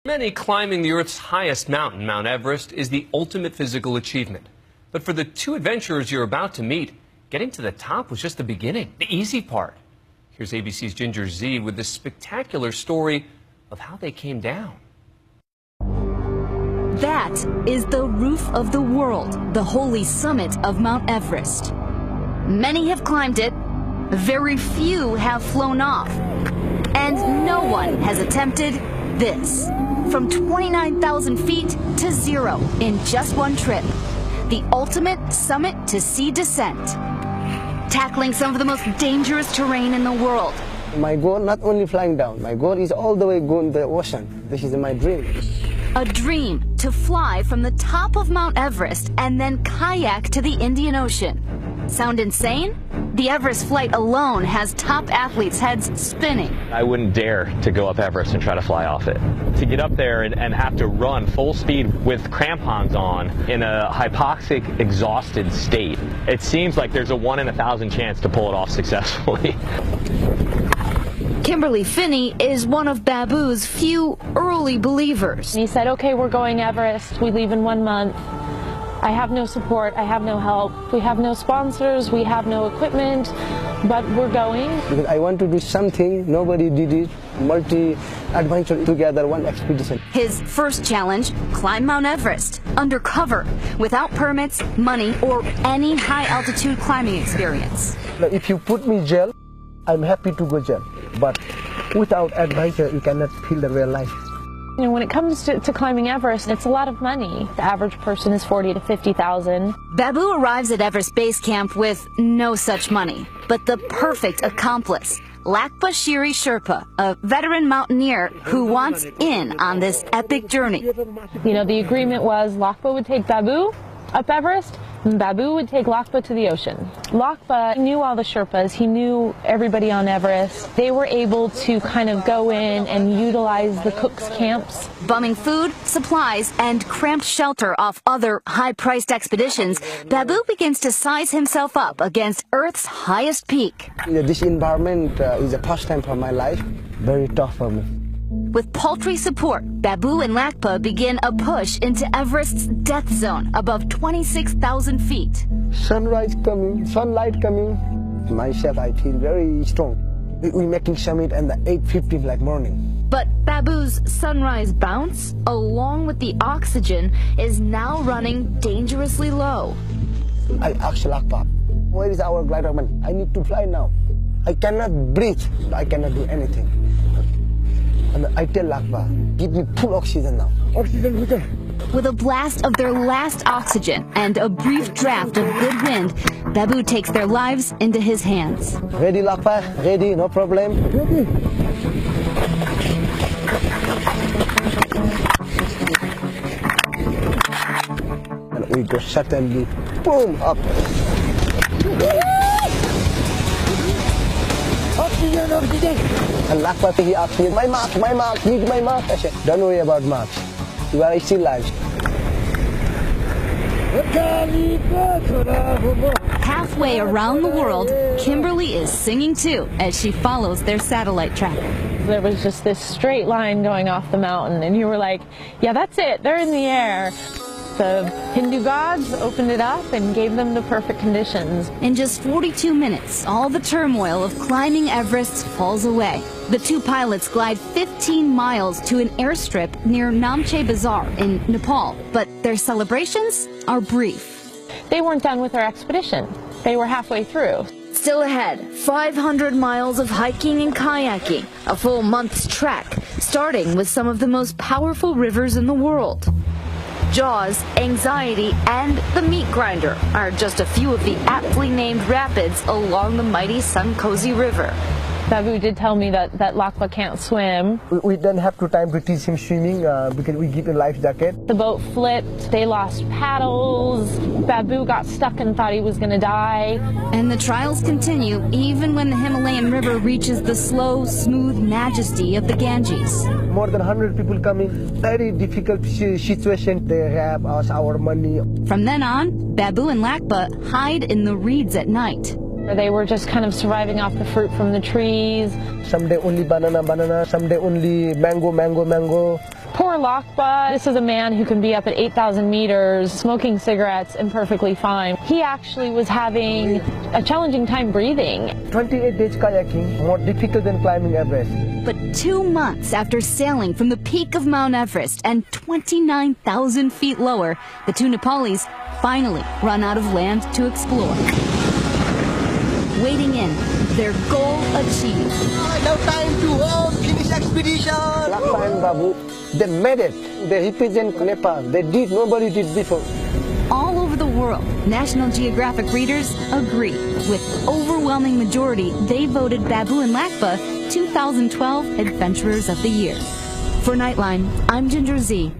Many, climbing the Earth's highest mountain, Mount Everest, is the ultimate physical achievement. But for the two adventurers you're about to meet, getting to the top was just the beginning, the easy part. Here's ABC's Ginger Z with this spectacular story of how they came down. That is the roof of the world, the holy summit of Mount Everest. Many have climbed it, very few have flown off, and no one has attempted this. From 29,000 feet to zero in just one trip. The ultimate summit to sea descent. Tackling some of the most dangerous terrain in the world. My goal, not only flying down, my goal is all the way going to the ocean. This is my dream. A dream to fly from the top of Mount Everest and then kayak to the Indian Ocean. Sound insane? The Everest flight alone has top athletes' heads spinning. I wouldn't dare to go up Everest and try to fly off it. To get up there and have to run full speed with crampons on in a hypoxic, exhausted state, it seems like there's a 1 in 1,000 chance to pull it off successfully. Kimberly Finney is one of Babu's few early believers. He said, okay, we're going Everest. We leave in 1 month. I have no support, I have no help, we have no sponsors, we have no equipment, but we're going. Because I want to do something, nobody did it, multi-adventure together, one expedition. His first challenge, climb Mount Everest, undercover, without permits, money, or any high-altitude climbing experience. If you put me in jail, I'm happy to go jail, but without adventure, you cannot feel the real life. You know, when it comes to climbing Everest, it's a lot of money. The average person is $40,000 to $50,000. Babu arrives at Everest Base Camp with no such money, but the perfect accomplice, Lakpa Shiri Sherpa, a veteran mountaineer who wants in on this epic journey. You know, the agreement was Lakpa would take Babu up Everest, and Babu would take Lakpa to the ocean. Lakpa knew all the Sherpas, he knew everybody on Everest. They were able to kind of go in and utilize the cooks' camps. Bumming food, supplies, and cramped shelter off other high-priced expeditions, Babu begins to size himself up against Earth's highest peak. This environment is the first time for my life, very tough for me. With paltry support, Babu and Lakpa begin a push into Everest's death zone above 26,000 feet. Sunrise coming, sunlight coming. Myself, I feel very strong. We're making summit at the 8:15 like morning. But Babu's sunrise bounce, along with the oxygen, is now running dangerously low. I asked Lakpa, where is our glider man? I need to fly now. I cannot breathe. I cannot do anything. And I tell Lakpa, give me full oxygen now. Oxygen, okay. With a blast of their last oxygen and a brief draft of good wind, Babu takes their lives into his hands. Ready, Lakpa? Ready, no problem. Ready. And we go suddenly, boom, up. Oxygen, oxygen. And Lakpa, he asked me, my mark, need my mark. I said, don't worry about marks. You are still alive. Halfway around the world, Kimberly is singing too as she follows their satellite track. There was just this straight line going off the mountain, and you were like, yeah, that's it, they're in the air. The Hindu gods opened it up and gave them the perfect conditions. In just 42 minutes, all the turmoil of climbing Everest falls away. The two pilots glide 15 miles to an airstrip near Namche Bazaar in Nepal, but their celebrations are brief. They weren't done with their expedition. They were halfway through. Still ahead, 500 miles of hiking and kayaking, a full month's trek, starting with some of the most powerful rivers in the world. Jaws, Anxiety, and the Meat Grinder are just a few of the aptly named rapids along the mighty Sankosi River. Babu did tell me that Lakpa can't swim. We don't have time to teach him swimming because we give him a life jacket. The boat flipped, they lost paddles, Babu got stuck and thought he was going to die. And the trials continue even when the Himalayan river reaches the slow, smooth majesty of the Ganges. More than 100 people coming, very difficult situation. They have us our money. From then on, Babu and Lakpa hide in the reeds at night. They were just kind of surviving off the fruit from the trees. Someday only banana, someday only mango. Poor Lakpa. This is a man who can be up at 8,000 meters, smoking cigarettes and perfectly fine. He actually was having a challenging time breathing. 28 days kayaking, more difficult than climbing Everest. But 2 months after sailing from the peak of Mount Everest and 29,000 feet lower, the two Nepalis finally run out of land to explore. Wading in, their goal achieved. Now time to finish expedition. Lakpa and Babu, they made it. They represent Nepal. They did, nobody did before. All over the world, National Geographic readers agree. With overwhelming majority, they voted Babu and Lakpa 2012 Adventurers of the Year. For Nightline, I'm Ginger Z.